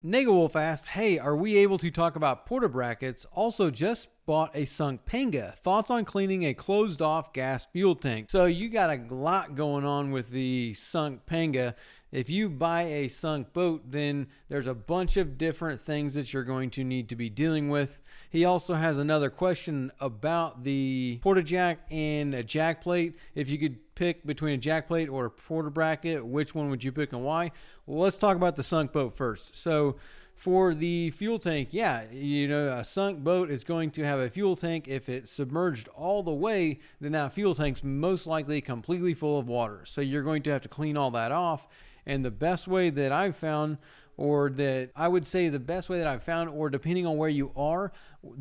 Wolf asked, hey, are we able to talk about porta brackets? Also, just bought a sunk Penga. Thoughts on cleaning a closed off gas fuel tank? So, you got a lot going on with the sunk Penga. If you buy a sunk boat, then there's a bunch of different things that you're going to need to be dealing with. He also has another question about the porta jack and a jack plate. If you could pick between a jack plate or a porta bracket, which one would you pick and why? Well, let's talk about the sunk boat first. So for the fuel tank, yeah, a sunk boat is going to have a fuel tank. If it's submerged all the way, then that fuel tank's most likely completely full of water. So you're going to have to clean all that off. And the best way that I've found, or that I would say the best way that I've found, or depending on where you are,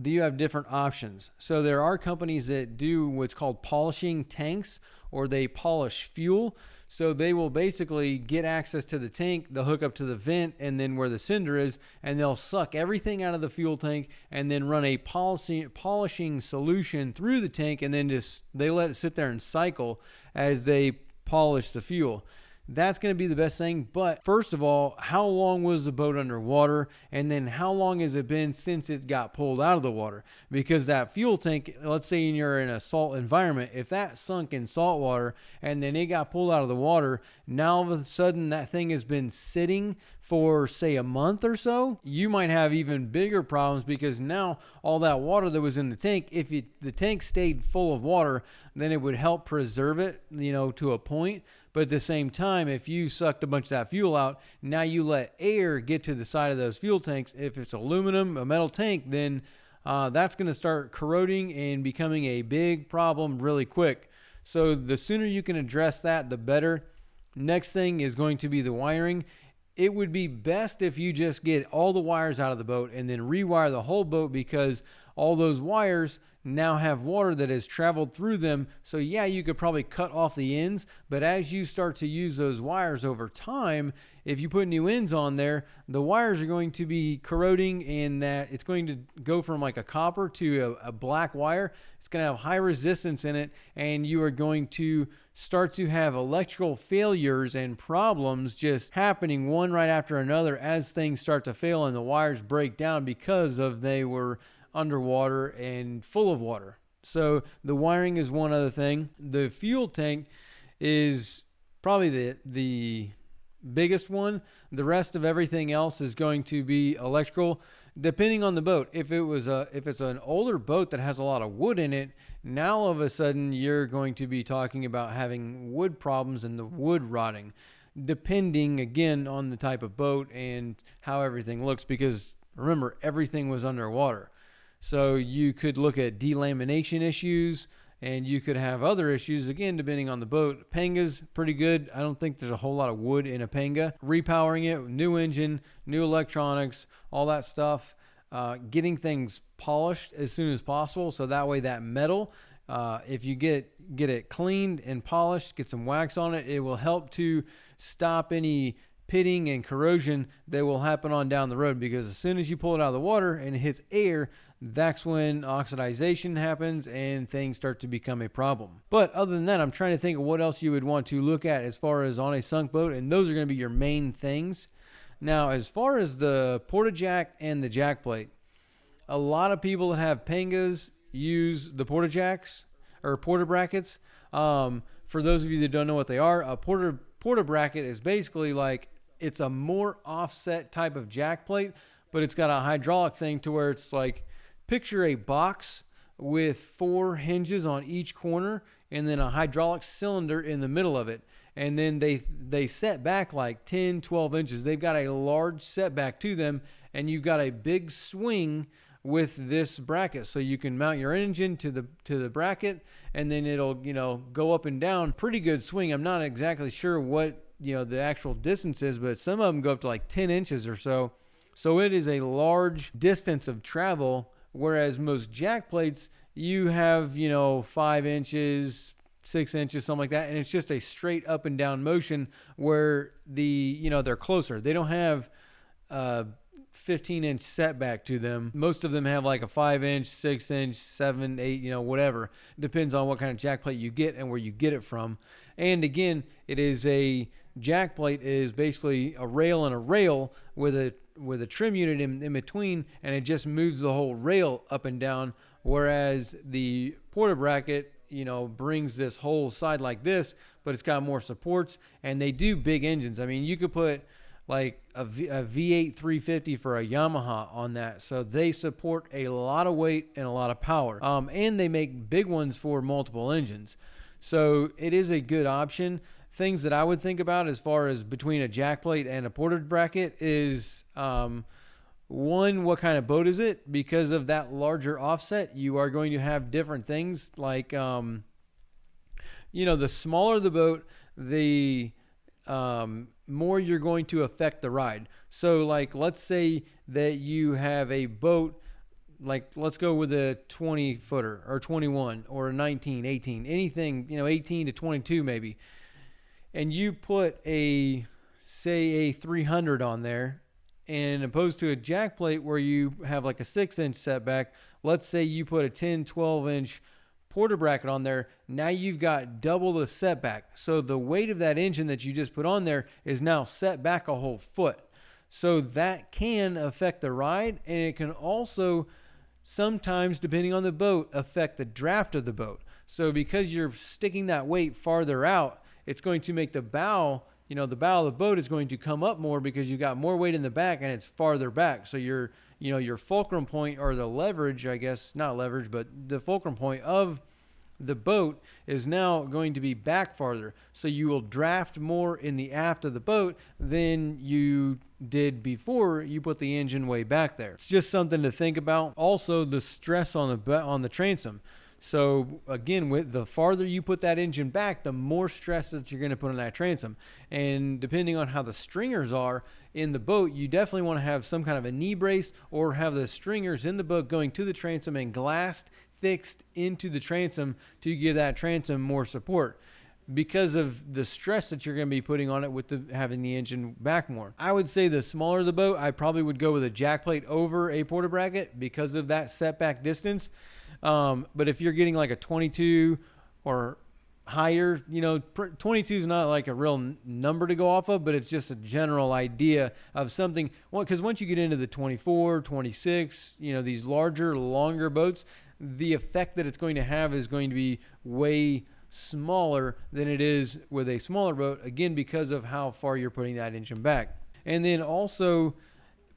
you have different options. So there are companies that do what's called polishing tanks, or they polish fuel. So they will basically get access to the tank, they'll hook up to the vent and then where the cinder is, and they'll suck everything out of the fuel tank and then run a polishing solution through the tank, and then they let it sit there and cycle as they polish the fuel. That's going to be the best thing. But first of all, how long was the boat underwater? And then how long has it been since it got pulled out of the water? Because that fuel tank, let's say you're in a salt environment, if that sunk in salt water and then it got pulled out of the water, now all of a sudden that thing has been sitting for say a month or so, you might have even bigger problems, because now all that water that was in the tank, if the tank stayed full of water, then it would help preserve it, to a point. But at the same time, if you sucked a bunch of that fuel out, now you let air get to the side of those fuel tanks. If it's aluminum, a metal tank, then that's going to start corroding and becoming a big problem really quick. So the sooner you can address that, the better. Next thing is going to be the wiring. It would be best if you just get all the wires out of the boat and then rewire the whole boat, because all those wires now have water that has traveled through them. So yeah, you could probably cut off the ends, but as you start to use those wires over time, if you put new ends on there, the wires are going to be corroding, and that it's going to go from like a copper to a black wire. It's going to have high resistance in it, and you are going to start to have electrical failures and problems just happening one right after another as things start to fail and the wires break down because they were underwater and full of water. So the wiring is one other thing. The fuel tank is probably the biggest one. The rest of everything else is going to be electrical, depending on the boat. If it's an older boat that has a lot of wood in it, now all of a sudden you're going to be talking about having wood problems and the wood rotting, depending again on the type of boat and how everything looks, because remember, everything was underwater. So you could look at delamination issues, and you could have other issues, again, depending on the boat. Penga's pretty good. I don't think there's a whole lot of wood in a Penga. Repowering it, new engine, new electronics, all that stuff. Getting things polished as soon as possible, so that way that metal, if you get it cleaned and polished, get some wax on it, it will help to stop any pitting and corrosion that will happen on down the road, because as soon as you pull it out of the water and it hits air, that's when oxidization happens and things start to become a problem. But other than that, I'm trying to think of what else you would want to look at as far as on a sunk boat, and those are going to be your main things. Now, as far as the porta jack and the jack plate, a lot of people that have Pengas use the porta jacks or porta brackets. For those of you that don't know what they are, a porta bracket is basically like, it's a more offset type of jack plate, but it's got a hydraulic thing to where it's like, picture a box with 4 hinges on each corner and then a hydraulic cylinder in the middle of it. And then they set back like 10, 12 inches. They've got a large setback to them, and you've got a big swing with this bracket. So you can mount your engine to the bracket, and then it'll, go up and down. Pretty good swing. I'm not exactly sure what, the actual distance is, but some of them go up to like 10 inches or so. So it is a large distance of travel. Whereas most jack plates, you have, 5 inches, 6 inches, something like that. And it's just a straight up and down motion where they're closer. They don't have 15-inch setback to them. Most of them have like a 5-inch, 6-inch, 7, 8, whatever. Depends on what kind of jack plate you get and where you get it from. And again, it is a jack plate is basically a rail and a rail with a trim unit in between, and it just moves the whole rail up and down. Whereas the Porta bracket, brings this whole side like this, but it's got more supports, and they do big engines. I mean, you could put like a V8 350 for a Yamaha on that. So they support a lot of weight and a lot of power. And they make big ones for multiple engines. So it is a good option. Things that I would think about as far as between a jack plate and a Porta bracket is, one, what kind of boat is it? Because of that larger offset, you are going to have different things like, the smaller the boat, the more you're going to affect the ride. So like, let's say that you have a boat, like let's go with a 20 footer or 21 or a 19, 18, anything, 18 to 22 maybe. And you put say a 300 on there, and opposed to a jack plate where you have like a 6-inch setback, let's say you put a 10, 12-inch Porta bracket on there. Now you've got double the setback. So the weight of that engine that you just put on there is now set back a whole foot. So that can affect the ride, and it can also sometimes, depending on the boat, affect the draft of the boat. So because you're sticking that weight farther out, it's going to make the bow, the bow of the boat is going to come up more because you got more weight in the back and it's farther back. So your fulcrum point, or the leverage, I guess, not leverage, but the fulcrum point of the boat is now going to be back farther. So you will draft more in the aft of the boat than you did before you put the engine way back there. It's just something to think about. Also, the stress on the transom. So again, with the farther you put that engine back, the more stress that you're going to put on that transom. And depending on how the stringers are in the boat, you definitely want to have some kind of a knee brace, or have the stringers in the boat going to the transom and glassed, fixed into the transom to give that transom more support, because of the stress that you're going to be putting on it with having the engine back more. I would say the smaller the boat, I probably would go with a jack plate over a Porta bracket because of that setback distance. But if you're getting like a 22 or higher, 22 is not like a real number to go off of, but it's just a general idea of something. Well, because once you get into the 24, 26, these longer boats, the effect that it's going to have is going to be way smaller than it is with a smaller boat, again, because of how far you're putting that engine back. And then also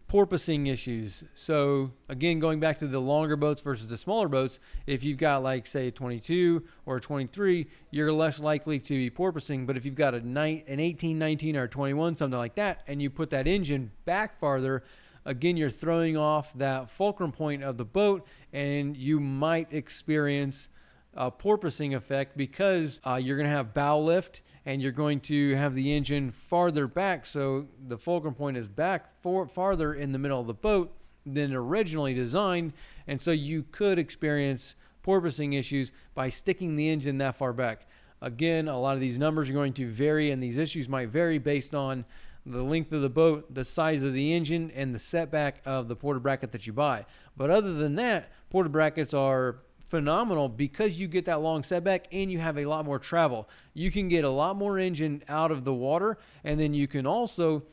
porpoising issues. So again, going back to the longer boats versus the smaller boats, if you've got like say a 22 or a 23, you're less likely to be porpoising. But if you've got an 18, 19 or 21, something like that, and you put that engine back farther, again, you're throwing off that fulcrum point of the boat, and you might experience a porpoising effect because you're going to have bow lift, and you're going to have the engine farther back. So the fulcrum point is back farther in the middle of the boat than originally designed. And so you could experience porpoising issues by sticking the engine that far back. Again, a lot of these numbers are going to vary, and these issues might vary based on the length of the boat, the size of the engine, and the setback of the Porta bracket that you buy. But other than that, Porta brackets are phenomenal because you get that long setback and you have a lot more travel. You can get a lot more engine out of the water, and then you can also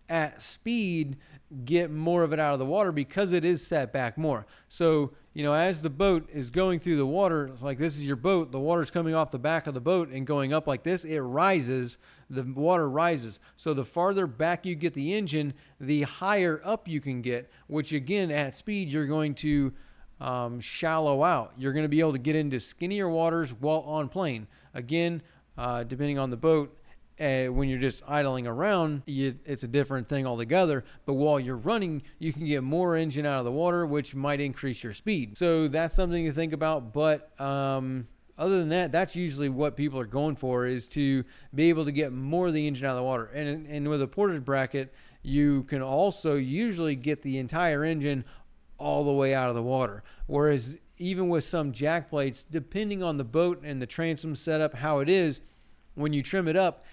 at speed get more of it out of the water because it is set back more. So as the boat is going through the water, like this is your boat, the water's coming off the back of the boat and going up like this, it rises, the water rises. So the farther back you get the engine, the higher up you can get, which again at speed you're going to shallow out. You're going to be able to get into skinnier waters while on plane. Again, depending on the boat, when you're just idling around, it's a different thing altogether. But while you're running, you can get more engine out of the water, which might increase your speed. So that's something to think about. But other than that, that's usually what people are going for, is to be able to get more of the engine out of the water. And with a Porta bracket, you can also usually get the entire engine all the way out of the water. Whereas even with some jack plates, depending on the boat and the transom setup, how it is, when you trim it up,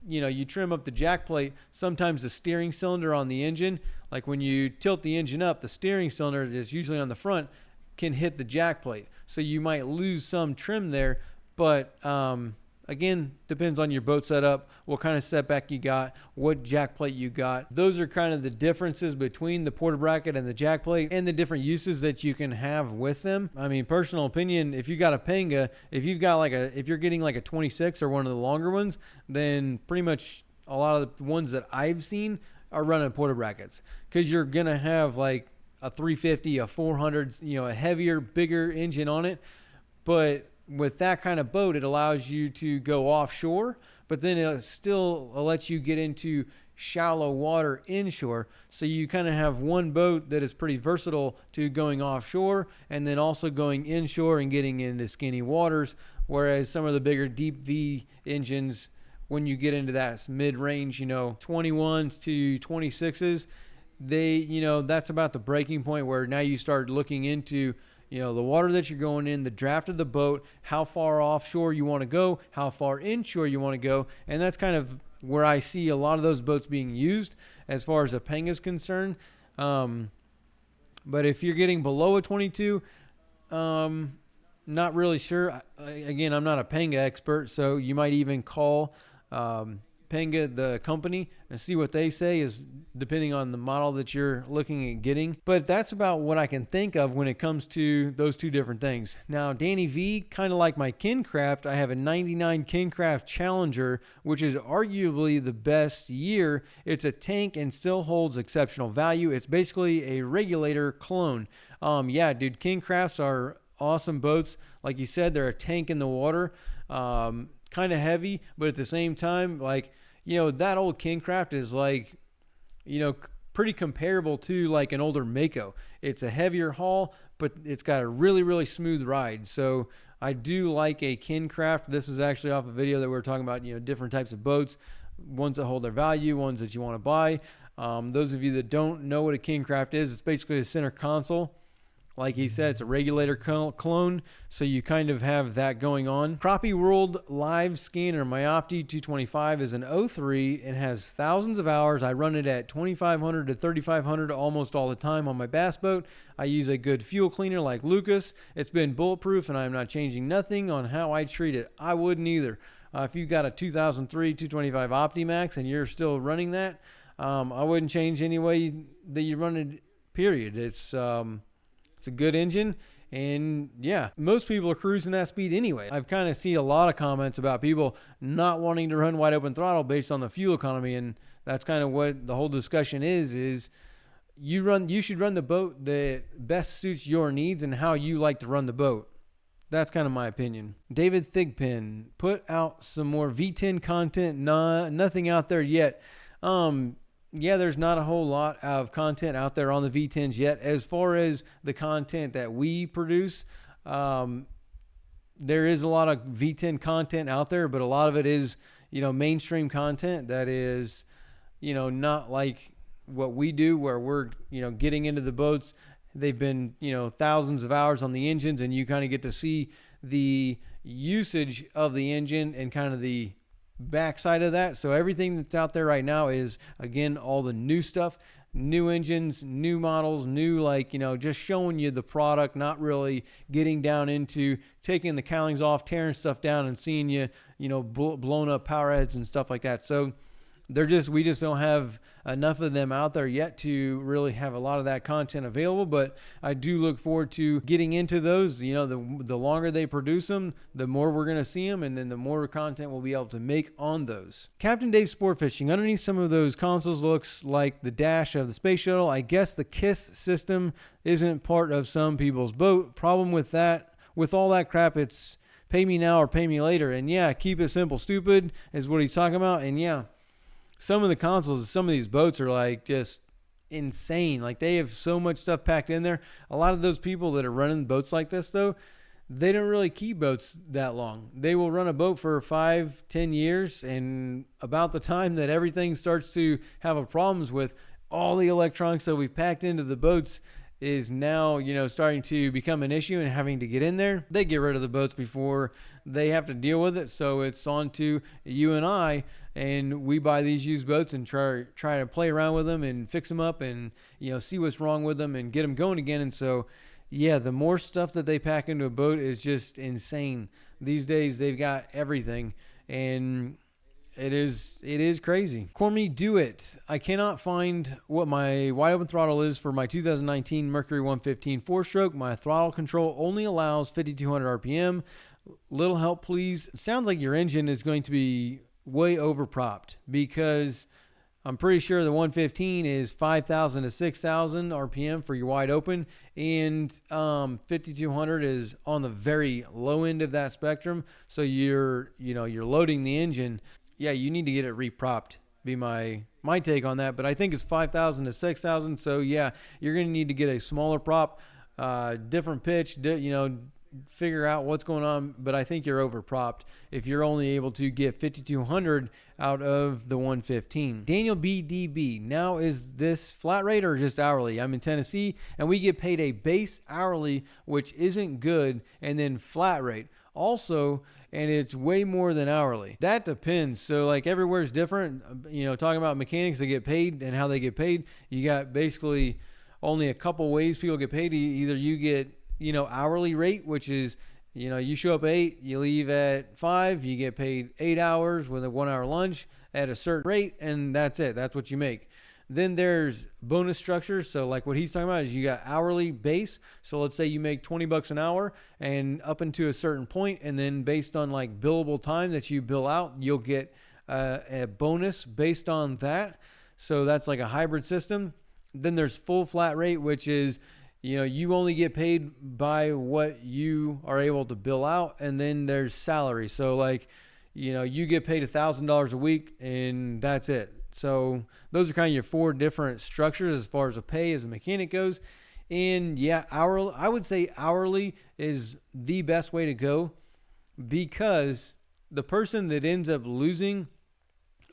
you trim up the jack plate, sometimes the steering cylinder on the engine, like when you tilt the engine up, the steering cylinder that's usually on the front can hit the jack plate. So you might lose some trim there, but Again, depends on your boat setup, what kind of setback you got, what jack plate you got. Those are kind of the differences between the porta bracket and the jack plate, and the different uses that you can have with them. I mean, personal opinion, if you got a Panga, if you're getting like a 26 or one of the longer ones, then pretty much a lot of the ones that I've seen are running porta brackets, because you're gonna have like a 350, a 400, a heavier, bigger engine on it. But with that kind of boat, it allows you to go offshore, but then it still lets you get into shallow water inshore. So you kind of have one boat that is pretty versatile to going offshore and then also going inshore and getting into skinny waters. Whereas some of the bigger deep V engines, when you get into that mid-range, 21s to 26s, that's about the breaking point where now you start looking into the water that you're going in, the draft of the boat, how far offshore you want to go, how far inshore you want to go. And that's kind of where I see a lot of those boats being used as far as a Panga is concerned. But if you're getting below a 22, not really sure. Again, I'm not a Panga expert, so you might even call Panga, the company, and see what they say, is depending on the model that you're looking at getting. But that's about what I can think of when it comes to those two different things. Now, Danny V, kind of like my Kincraft, I have a 99 Kincraft Challenger, which is arguably the best year. It's a tank and still holds exceptional value. It's basically a regulator clone. Yeah, dude, Kincrafts are awesome boats. Like you said, they're a tank in the water. Kind of heavy, but at the same time, that old Kincraft is pretty comparable to like an older Mako. It's a heavier hull, but it's got a really, really smooth ride. So I do like a Kincraft. This is actually off a video that we were talking about, different types of boats, ones that hold their value, ones that you want to buy. Those of you that don't know what a Kincraft is, it's basically a center console. Like he said, it's a regulator clone, so you kind of have that going on. Crappie World Live Scanner, my Opti 225 is an 03 and has thousands of hours. I run it at 2,500 to 3,500 almost all the time on my bass boat. I use a good fuel cleaner like Lucas. It's been bulletproof, and I'm not changing nothing on how I treat it. I wouldn't either. If you've got a 2003 225 Optimax and you're still running that, I wouldn't change any way that you run it, period. It's a good engine, and yeah, most people are cruising that speed anyway. I've kind of seen a lot of comments about people not wanting to run wide open throttle based on the fuel economy, and that's kind of what the whole discussion is you should run the boat that best suits your needs and how you like to run the boat. That's kind of my opinion. David Thigpen, put out some more V10 content. Nothing out there yet. Yeah, there's not a whole lot of content out there on the V10s yet. As far as the content that we produce, there is a lot of V10 content out there, but a lot of it is, mainstream content that is, not like what we do, where we're, getting into the boats. They've been, thousands of hours on the engines, and you kind of get to see the usage of the engine and kind of the backside of that. So everything that's out there right now is, again, all the new stuff, new engines, new models, new, just showing you the product, not really getting down into taking the cowlings off, tearing stuff down, and seeing you, blown up power heads and stuff like that. So we just don't have enough of them out there yet to really have a lot of that content available. But I do look forward to getting into those. The longer they produce them, the more we're going to see them, and then the more content we'll be able to make on those. Captain Dave Sport Fishing. Underneath some of those consoles looks like the dash of the space shuttle. I guess the KISS system isn't part of some people's boat. Problem with that, with all that crap, it's pay me now or pay me later. And yeah, keep it simple, stupid is what he's talking about. And yeah, some of the consoles, some of these boats are just insane. They have so much stuff packed in there. A lot of those people that are running boats like this, though, they don't really keep boats that long. They will run a boat for 5-10 years, and about the time that everything starts to have problems with all the electronics that we've packed into the boats is now, starting to become an issue and having to get in there, they get rid of the boats before they have to deal with it. So it's on to you and I, and we buy these used boats and try to play around with them and fix them up and, see what's wrong with them and get them going again. And so, yeah, the more stuff that they pack into a boat is just insane. These days, they've got everything. And it is crazy. Cormy, do it. I cannot find what my wide open throttle is for my 2019 Mercury 115 4-stroke. My throttle control only allows 5,200 RPM. Little help, please. It sounds like your engine is going to be way overpropped, because I'm pretty sure the 115 is 5,000 to 6,000 RPM for your wide open, and 5,200 is on the very low end of that spectrum. So you're loading the engine. Yeah, you need to get it repropped. Be my take on that. But I think it's 5,000 to 6,000. So yeah, you're going to need to get a smaller prop, different pitch. Figure out what's going on, but I think you're overpropped if you're only able to get 5,200 out of the 115. Daniel BDB, now is this flat rate or just hourly? I'm in Tennessee and we get paid a base hourly, which isn't good, and then flat rate also, and it's way more than hourly. That depends. So like everywhere's different. Talking about mechanics that get paid and how they get paid, you got basically only a couple ways people get paid. Either you get hourly rate, which is, you show up at 8, you leave at 5, you get paid 8 hours with a 1 hour lunch at a certain rate, and that's it. That's what you make. Then there's bonus structures. So like what he's talking about is you got hourly base. So let's say you make $20 an hour and up into a certain point, and then based on like billable time that you bill out, you'll get a bonus based on that. So that's like a hybrid system. Then there's full flat rate, which is, you only get paid by what you are able to bill out. And then there's salary. So like, you get paid $1,000 a week and that's it. So those are kind of your 4 different structures as far as a pay as a mechanic goes. And yeah, hourly, I would say hourly is the best way to go, because the person that ends up losing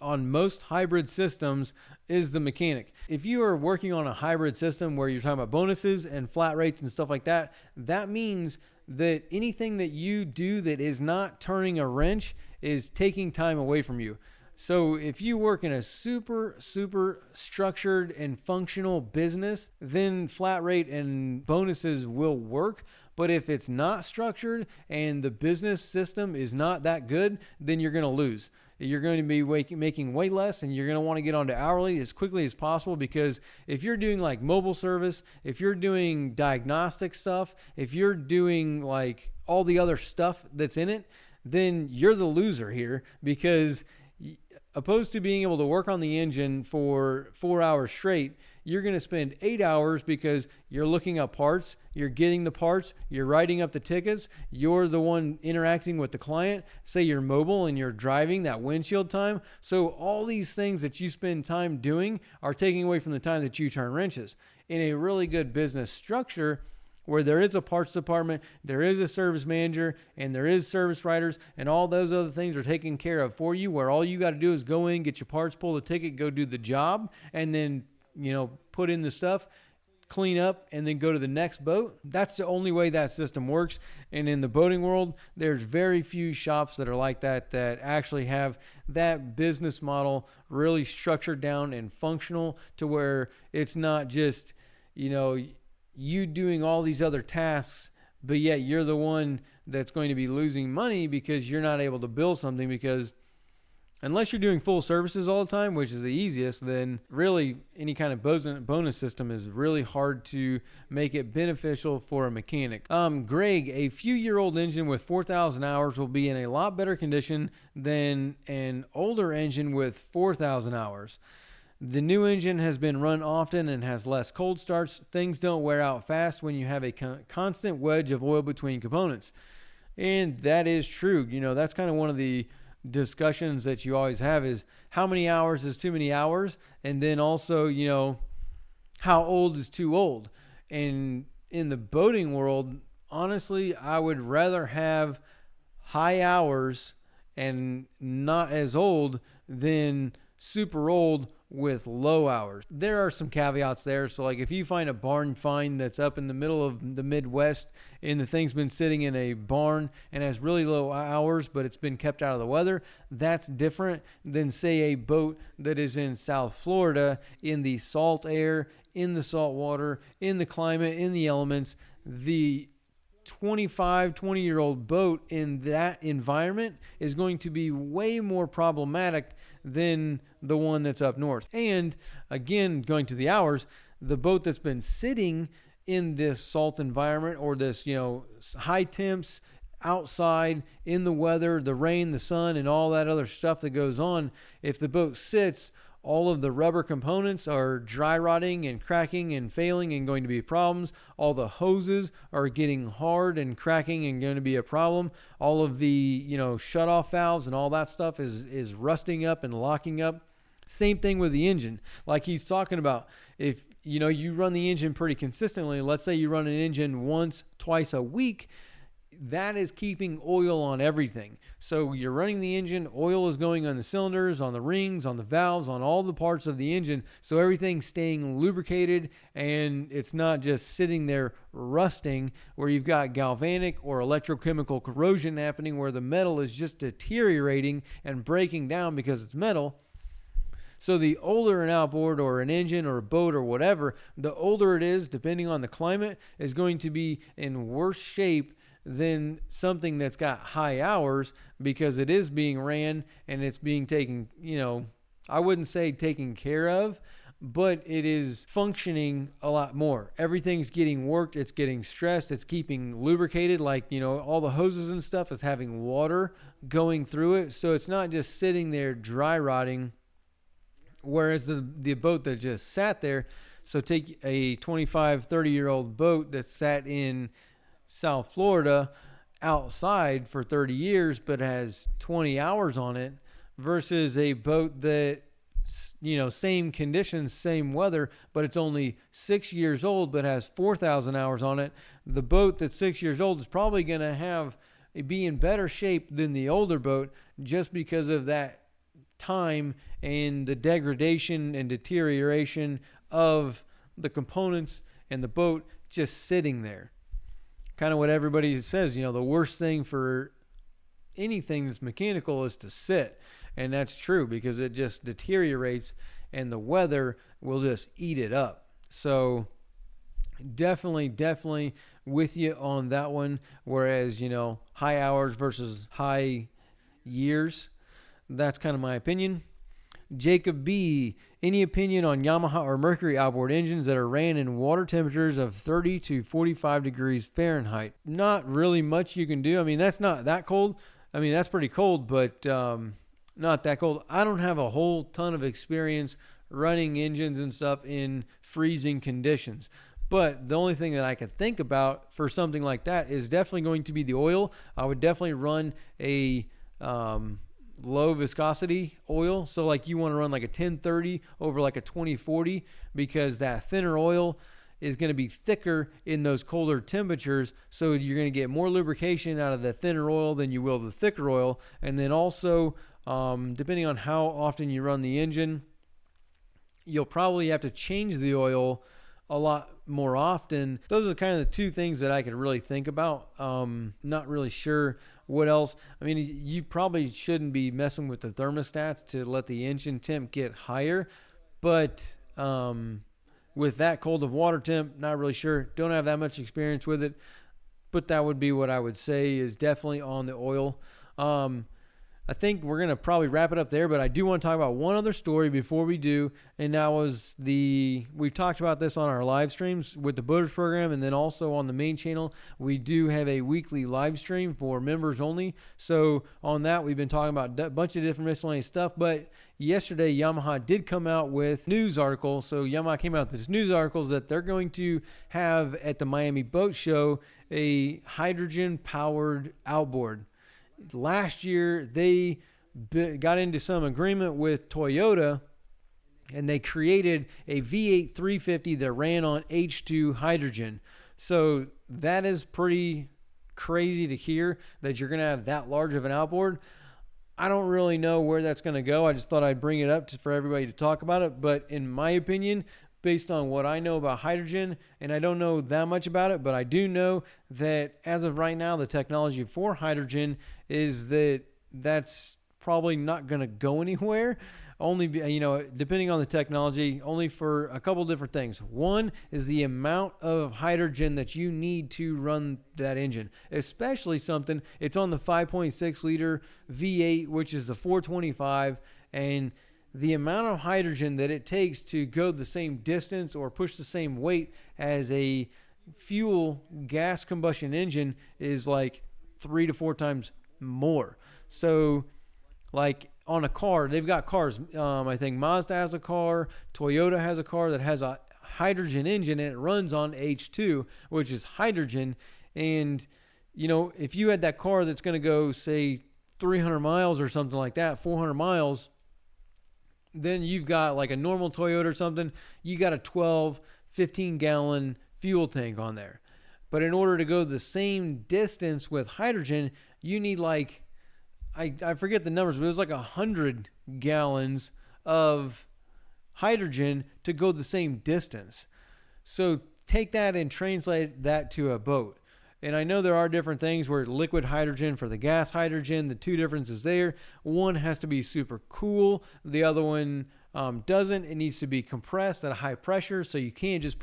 on most hybrid systems is the mechanic. If you are working on a hybrid system where you're talking about bonuses and flat rates and stuff like that, that means that anything that you do that is not turning a wrench is taking time away from you. So if you work in a super, super structured and functional business, then flat rate and bonuses will work. But if it's not structured and the business system is not that good, then you're going to lose. You're going to be making way less, and you're going to want to get onto hourly as quickly as possible, because if you're doing like mobile service, if you're doing diagnostic stuff, if you're doing like all the other stuff that's in it, then you're the loser here, because opposed to being able to work on the engine for 4 hours straight, you're going to spend 8 hours because you're looking up parts, you're getting the parts, you're writing up the tickets, you're the one interacting with the client. Say you're mobile and you're driving, that windshield time. So all these things that you spend time doing are taking away from the time that you turn wrenches. In a really good business structure, where there is a parts department, there is a service manager, and there is service writers, and all those other things are taken care of for you, where all you got to do is go in, get your parts, pull the ticket, go do the job, and then, put in the stuff, clean up, and then go to the next boat. That's the only way that system works. And in the boating world, there's very few shops that are like that actually have that business model really structured down and functional, to where it's not just, you doing all these other tasks, but yet you're the one that's going to be losing money because you're not able to bill something. Because unless you're doing full services all the time, which is the easiest, then really any kind of bonus system is really hard to make it beneficial for a mechanic. Greg, a few-year-old engine with 4,000 hours will be in a lot better condition than an older engine with 4,000 hours. The new engine has been run often and has less cold starts. Things don't wear out fast when you have a constant wedge of oil between components. And that is true. That's kind of one of the discussions that you always have, is how many hours is too many hours, and then also how old is too old. And in the boating world, honestly, I would rather have high hours and not as old than super old with low hours. There are some caveats there. So like if you find a barn find that's up in the middle of the Midwest and the thing's been sitting in a barn and has really low hours, but it's been kept out of the weather, that's different than say a boat that is in South Florida in the salt air, in the salt water, in the climate, in the elements. The 20-year-old boat in that environment is going to be way more problematic than the one that's up north. And again, going to the hours, the boat that's been sitting in this salt environment or this, high temps outside in the weather, the rain, the sun, and all that other stuff that goes on, if the boat sits, all of the rubber components are dry rotting and cracking and failing and going to be problems. All the hoses are getting hard and cracking and going to be a problem. All of the, shutoff valves and all that stuff is rusting up and locking up. Same thing with the engine. Like he's talking about, if, you run the engine pretty consistently, let's say you run an engine once, twice a week, that is keeping oil on everything. So you're running the engine, oil is going on the cylinders, on the rings, on the valves, on all the parts of the engine. So everything's staying lubricated and it's not just sitting there rusting where you've got galvanic or electrochemical corrosion happening where the metal is just deteriorating and breaking down because it's metal. So the older an outboard or an engine or a boat or whatever, the older it is, depending on the climate, is going to be in worse shape than something that's got high hours because it is being ran and it's being taken, I wouldn't say taken care of, but it is functioning a lot more. Everything's getting worked. It's getting stressed. It's keeping lubricated. Like, all the hoses and stuff is having water going through it. So it's not just sitting there dry rotting. Whereas the boat that just sat there, so take a 25, 30-year-old boat that sat in South Florida outside for 30 years but has 20 hours on it versus a boat that, same conditions, same weather, but it's only 6 years old but has 4,000 hours on it. The boat that's 6 years old is probably going to be in better shape than the older boat just because of that time and the degradation and deterioration of the components and the boat just sitting there. Kind of what everybody says, the worst thing for anything that's mechanical is to sit. And that's true because it just deteriorates and the weather will just eat it up. So definitely with you on that one. Whereas, high hours versus high years, that's kind of my opinion. Jacob B, any opinion on Yamaha or Mercury outboard engines that are ran in water temperatures of 30 to 45 degrees Fahrenheit? Not really much you can do. I mean, that's not that cold. I mean, that's pretty cold, but not that cold. I don't have a whole ton of experience running engines and stuff in freezing conditions. But the only thing that I could think about for something like that is definitely going to be the oil. I would definitely run a low viscosity oil. So like you want to run like a 1030 over like a 2040 because that thinner oil is going to be thicker in those colder temperatures. So you're going to get more lubrication out of the thinner oil than you will the thicker oil. And then also, depending on how often you run the engine, you'll probably have to change the oil a lot more often. Those are kind of the two things that I could really think about. Not really sure what else. I mean, you probably shouldn't be messing with the thermostats to let the engine temp get higher, but with that cold of water temp, not really sure. Don't have that much experience with it, but that would be what I would say is definitely on the oil. I think we're going to probably wrap it up there, but I do want to talk about one other story before we do, and that was we talked about this on our live streams with the Boaters program, and then also on the main channel, we do have a weekly live stream for members only. So on that, we've been talking about a bunch of different miscellaneous stuff, but yesterday, Yamaha did come out with news article. So Yamaha came out with this news articles that they're going to have at the Miami Boat Show a hydrogen-powered outboard. Last year, they got into some agreement with Toyota, and they created a V8 350 that ran on H2 hydrogen. So that is pretty crazy to hear that you're going to have that large of an outboard. I don't really know where that's going to go. I just thought I'd bring it up for everybody to talk about it. But in my opinion, based on what I know about hydrogen, and I don't know that much about it, but I do know that as of right now, the technology for hydrogen is that's probably not going to go anywhere. only, depending on the technology, only for a couple different things. One is the amount of hydrogen that you need to run that engine, especially something, it's on the 5.6 liter V8, which is the 425, and the amount of hydrogen that it takes to go the same distance or push the same weight as a fuel gas combustion engine is like 3 to 4 times more. So like on a car, they've got cars. I think Mazda has a car, Toyota has a car that has a hydrogen engine, and it runs on H2, which is hydrogen. And if you had that car that's going to go, say, 300 miles or something like that, 400 miles, then you've got like a normal Toyota or something, you got a 12, 15 gallon fuel tank on there. But in order to go the same distance with hydrogen, you need like, I forget the numbers, but it was like 100 gallons of hydrogen to go the same distance. So take that and translate that to a boat. And I know there are different things where liquid hydrogen for the gas hydrogen, the two differences there. One has to be super cool. The other one doesn't. It needs to be compressed at a high pressure. So you can't just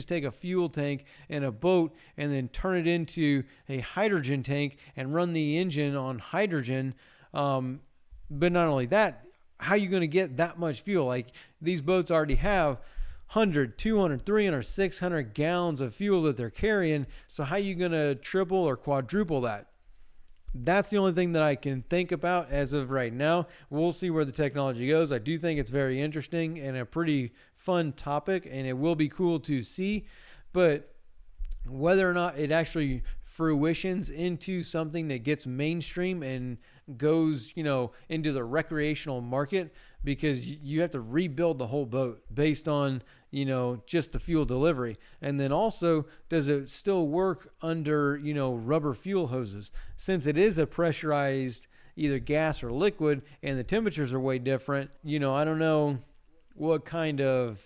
take a fuel tank in a boat and then turn it into a hydrogen tank and run the engine on hydrogen. But not only that, how are you going to get that much fuel? Like these boats already have 100, 200, 300, 600 gallons of fuel that they're carrying. So how are you going to triple or quadruple that? That's the only thing that I can think about as of right now. We'll see where the technology goes. I do think it's very interesting and a pretty fun topic, and it will be cool to see. But whether or not it actually fruitions into something that gets mainstream and goes, into the recreational market, because you have to rebuild the whole boat based on, just the fuel delivery. And then also, does it still work under, rubber fuel hoses? Since it is a pressurized either gas or liquid and the temperatures are way different, I don't know what kind of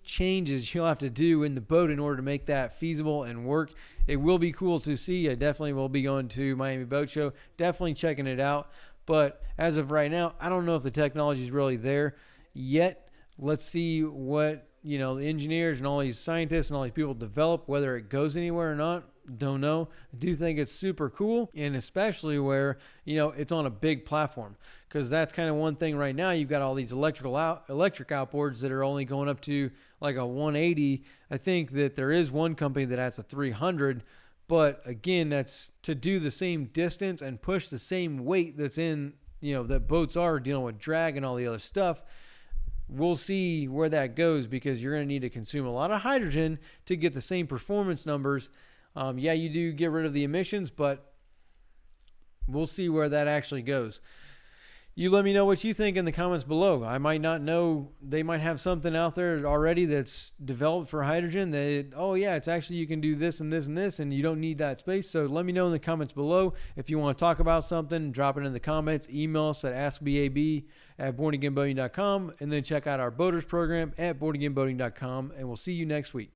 changes you'll have to do in the boat in order to make that feasible and work. It will be cool to see. I definitely will be going to Miami Boat Show, definitely checking it out. But as of right now, I don't know if the technology is really there yet. Let's see what, the engineers and all these scientists and all these people develop, whether it goes anywhere or not. Don't know. I do think it's super cool, and especially where, it's on a big platform, because that's kind of one thing right now. You've got all these electric outboards that are only going up to like a 180. I think that there is one company that has a 300, but again, that's to do the same distance and push the same weight that's in, that boats are dealing with drag and all the other stuff. We'll see where that goes, because you're going to need to consume a lot of hydrogen to get the same performance numbers. Yeah, you do get rid of the emissions, but we'll see where that actually goes. You let me know what you think in the comments below. I might not know. They might have something out there already that's developed for hydrogen that, it's actually you can do this and this and this, and you don't need that space. So let me know in the comments below. If you want to talk about something, drop it in the comments. Email us at askbab@boardingagainboating.com, and then check out our boaters program at boardingagainboating.com, and we'll see you next week.